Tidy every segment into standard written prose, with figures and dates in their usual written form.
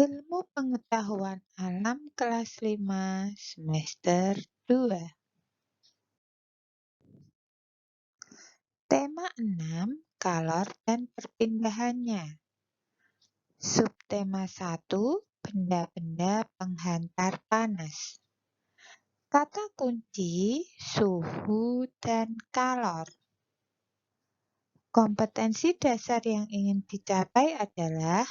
Ilmu Pengetahuan Alam kelas 5 semester 2. Tema 6, kalor dan perpindahannya. Subtema 1, benda-benda penghantar panas. Kata kunci, suhu dan kalor. Kompetensi dasar yang ingin dicapai adalah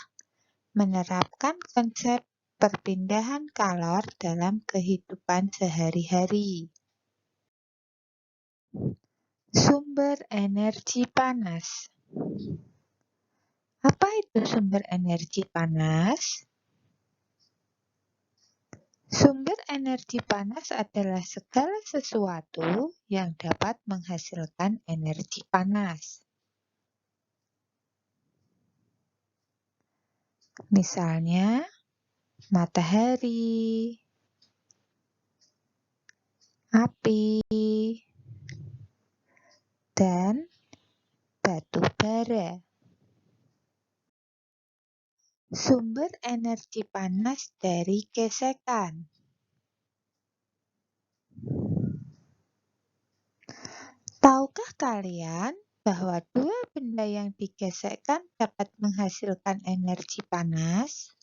menerapkan konsep perpindahan kalor dalam kehidupan sehari-hari. Sumber energi panas. Apa itu sumber energi panas? Sumber energi panas adalah segala sesuatu yang dapat menghasilkan energi panas. Misalnya, matahari, api, dan batu bara. Sumber energi panas dari gesekan. Tahukah kalian bahwa dua benda yang digesekkan dapat menghasilkan energi panas?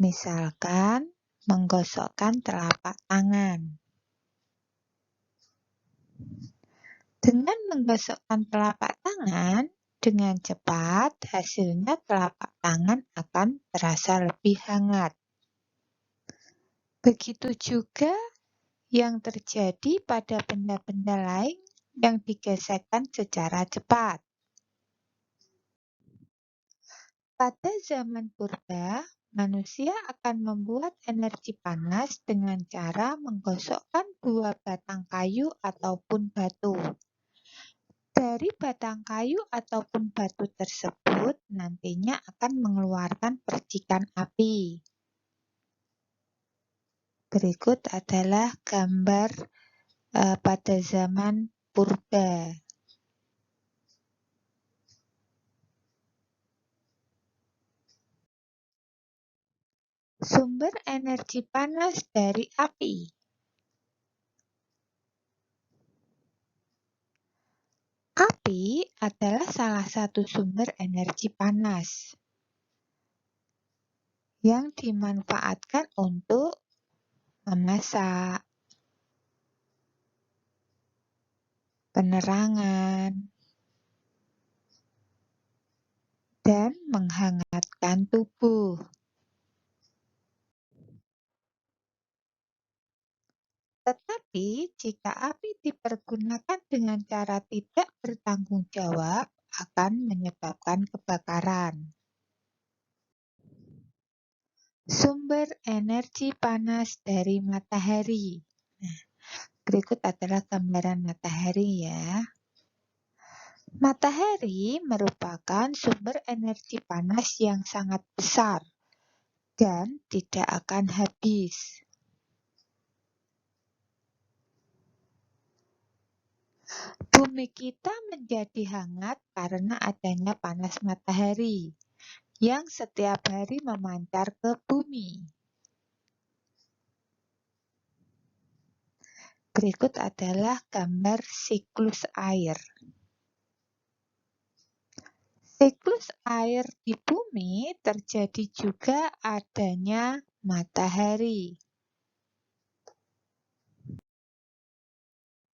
Misalkan, menggosokkan telapak tangan. Dengan menggosokkan telapak tangan, dengan cepat hasilnya telapak tangan akan terasa lebih hangat. Begitu juga yang terjadi pada benda-benda lain yang digesekkan secara cepat. Pada zaman purba, manusia akan membuat energi panas dengan cara menggosokkan dua batang kayu ataupun batu. Dari batang kayu ataupun batu tersebut nantinya akan mengeluarkan percikan api. Berikut adalah gambar pada zaman purba. Sumber energi panas dari api. Api adalah salah satu sumber energi panas yang dimanfaatkan untuk memasak, penerangan, dan menghangatkan tubuh. Tetapi jika api dipergunakan dengan cara tidak bertanggung jawab, akan menyebabkan kebakaran. Sumber energi panas dari matahari. Nah, berikut adalah gambaran matahari ya. Matahari merupakan sumber energi panas yang sangat besar dan tidak akan habis. Bumi kita menjadi hangat karena adanya panas matahari yang setiap hari memancar ke bumi. Berikut adalah gambar siklus air. Siklus air di bumi terjadi juga adanya matahari.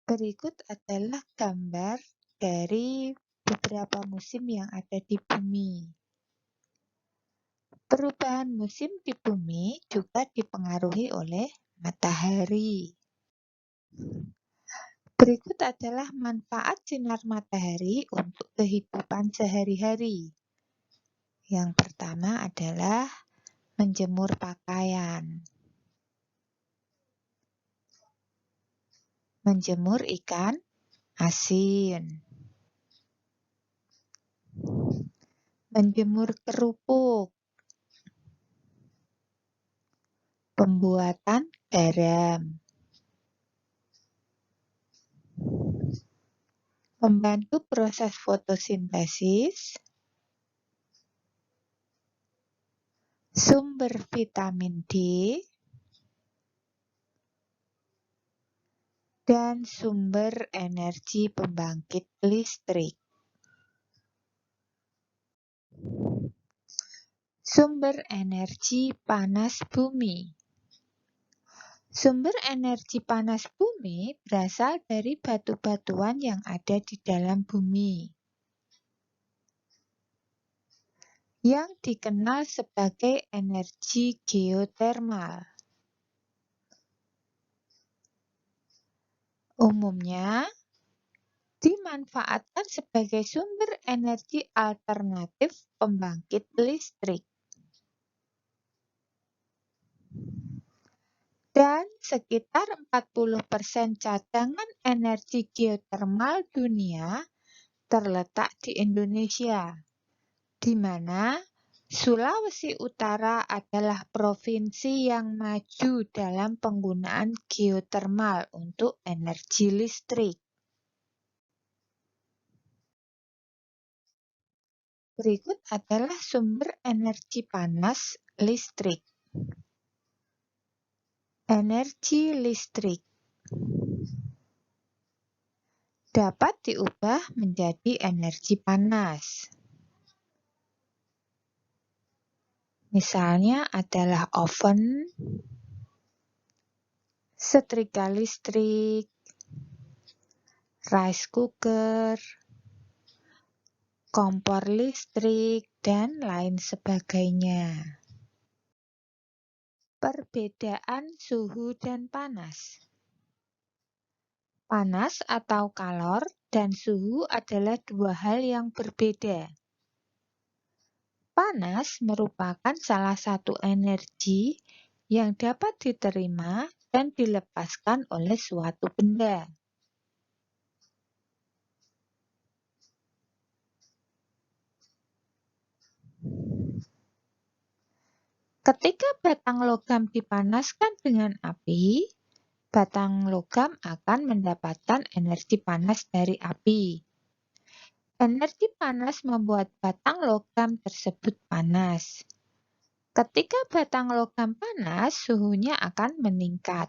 Berikut adalah gambar dari beberapa musim yang ada di bumi. Perubahan musim di bumi juga dipengaruhi oleh matahari. Berikut adalah manfaat sinar matahari untuk kehidupan sehari-hari. Yang pertama adalah menjemur pakaian. Menjemur ikan asin. Menjemur kerupuk. Pembuatan garam. membantu proses fotosintesis, sumber vitamin D, dan sumber energi pembangkit listrik. Sumber energi panas bumi. Sumber energi panas bumi berasal dari batu-batuan yang ada di dalam bumi, yang dikenal sebagai energi geotermal. Umumnya dimanfaatkan sebagai sumber energi alternatif pembangkit listrik. Dan sekitar 40% cadangan energi geotermal dunia terletak di Indonesia, di mana Sulawesi Utara adalah provinsi yang maju dalam penggunaan geotermal untuk energi listrik. Berikut adalah sumber energi panas listrik. Energi listrik dapat diubah menjadi energi panas. Misalnya adalah oven, setrika listrik, rice cooker, kompor listrik, dan lain sebagainya. Perbedaan suhu dan panas. Panas atau kalor dan suhu adalah dua hal yang berbeda. Panas merupakan salah satu energi yang dapat diterima dan dilepaskan oleh suatu benda. Ketika batang logam dipanaskan dengan api, batang logam akan mendapatkan energi panas dari api. Energi panas membuat batang logam tersebut panas. Ketika batang logam panas, suhunya akan meningkat.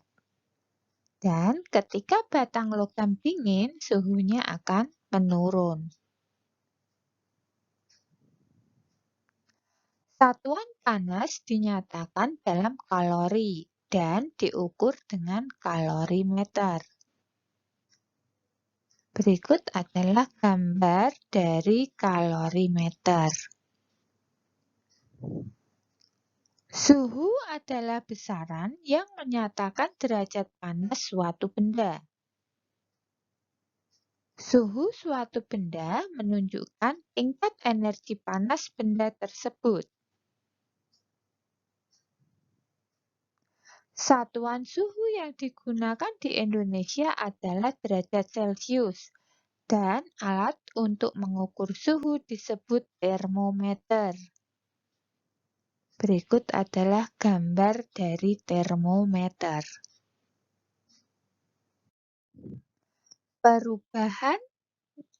Dan ketika batang logam dingin, suhunya akan menurun. Satuan panas dinyatakan dalam kalori dan diukur dengan kalorimeter. Berikut adalah gambar dari kalorimeter. Suhu adalah besaran yang menyatakan derajat panas suatu benda. Suhu suatu benda menunjukkan tingkat energi panas benda tersebut. Satuan suhu yang digunakan di Indonesia adalah derajat Celcius, dan alat untuk mengukur suhu disebut termometer. Berikut adalah gambar dari termometer. Perubahan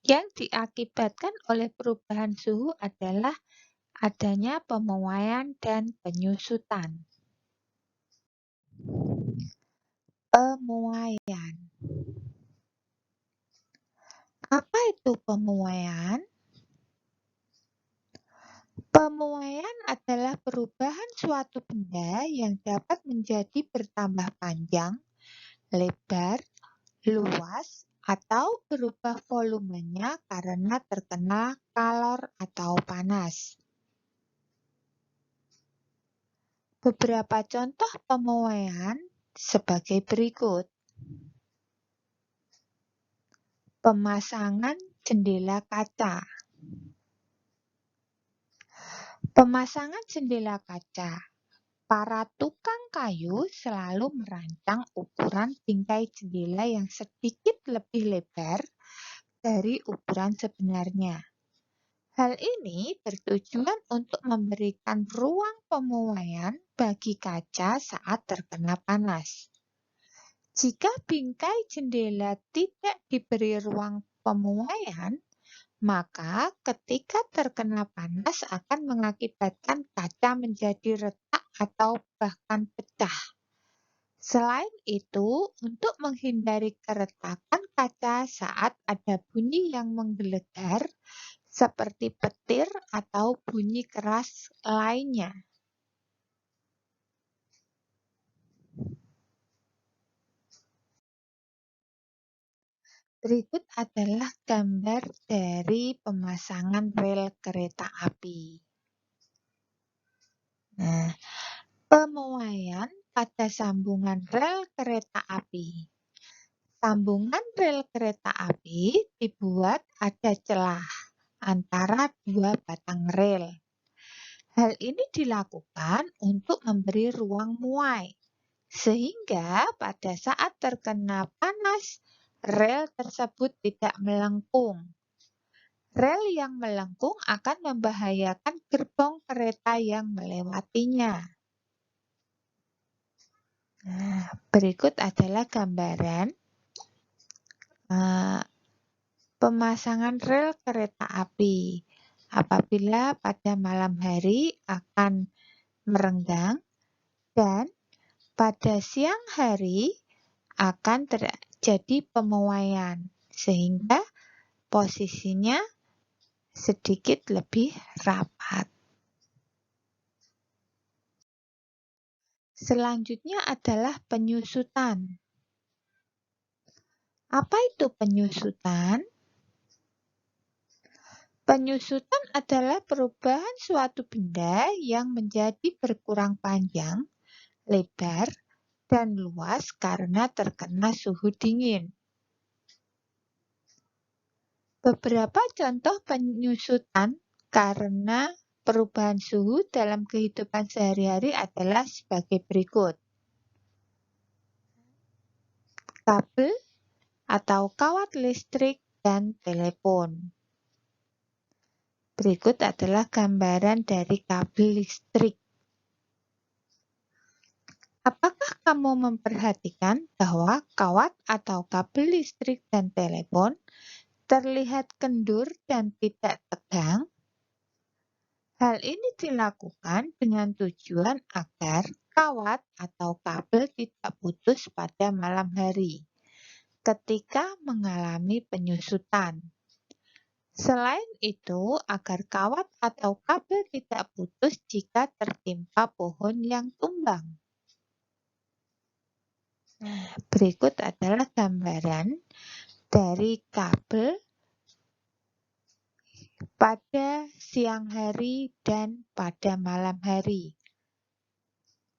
yang diakibatkan oleh perubahan suhu adalah adanya pemuaian dan penyusutan. Pemuaian. Apa itu pemuaian? Pemuaian adalah perubahan suatu benda yang dapat menjadi bertambah panjang, lebar, luas, atau berubah volumenya karena terkena kalor atau panas. Beberapa contoh pemuaian sebagai berikut. Pemasangan jendela kaca. Pemasangan jendela kaca. Para tukang kayu selalu merancang ukuran bingkai jendela yang sedikit lebih lebar dari ukuran sebenarnya. Hal ini bertujuan untuk memberikan ruang pemuaian bagi kaca saat terkena panas. Jika bingkai jendela tidak diberi ruang pemuaian, maka ketika terkena panas akan mengakibatkan kaca menjadi retak atau bahkan pecah. Selain itu, untuk menghindari keretakan kaca saat ada bunyi yang menggelegar, seperti petir atau bunyi keras lainnya. Berikut adalah gambar dari pemasangan rel kereta api. Nah, pemuaian pada sambungan rel kereta api. Sambungan rel kereta api dibuat ada celah antara dua batang rel. Hal ini dilakukan untuk memberi ruang muai, sehingga pada saat terkena panas, rel tersebut tidak melengkung. Rel yang melengkung akan membahayakan gerbong kereta yang melewatinya. Nah, berikut adalah gambaran pemasangan rel kereta api. Apabila pada malam hari akan merenggang dan pada siang hari akan terjadi pemuaian, sehingga posisinya sedikit lebih rapat. Selanjutnya adalah penyusutan. Apa itu penyusutan? Penyusutan adalah perubahan suatu benda yang menjadi berkurang panjang, lebar, dan luas karena terkena suhu dingin. Beberapa contoh penyusutan karena perubahan suhu dalam kehidupan sehari-hari adalah sebagai berikut. Kabel atau kawat listrik dan telepon. Berikut adalah gambaran dari kabel listrik. Apakah kamu memperhatikan bahwa kawat atau kabel listrik dan telepon terlihat kendur dan tidak tegang? Hal ini dilakukan dengan tujuan agar kawat atau kabel tidak putus pada malam hari ketika mengalami penyusutan. Selain itu, agar kawat atau kabel tidak putus jika tertimpa pohon yang tumbang. Berikut adalah gambaran dari kabel pada siang hari dan pada malam hari.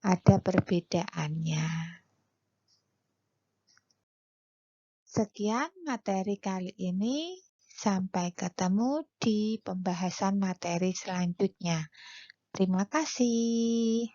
Ada perbedaannya. Sekian materi kali ini. Sampai ketemu di pembahasan materi selanjutnya. Terima kasih.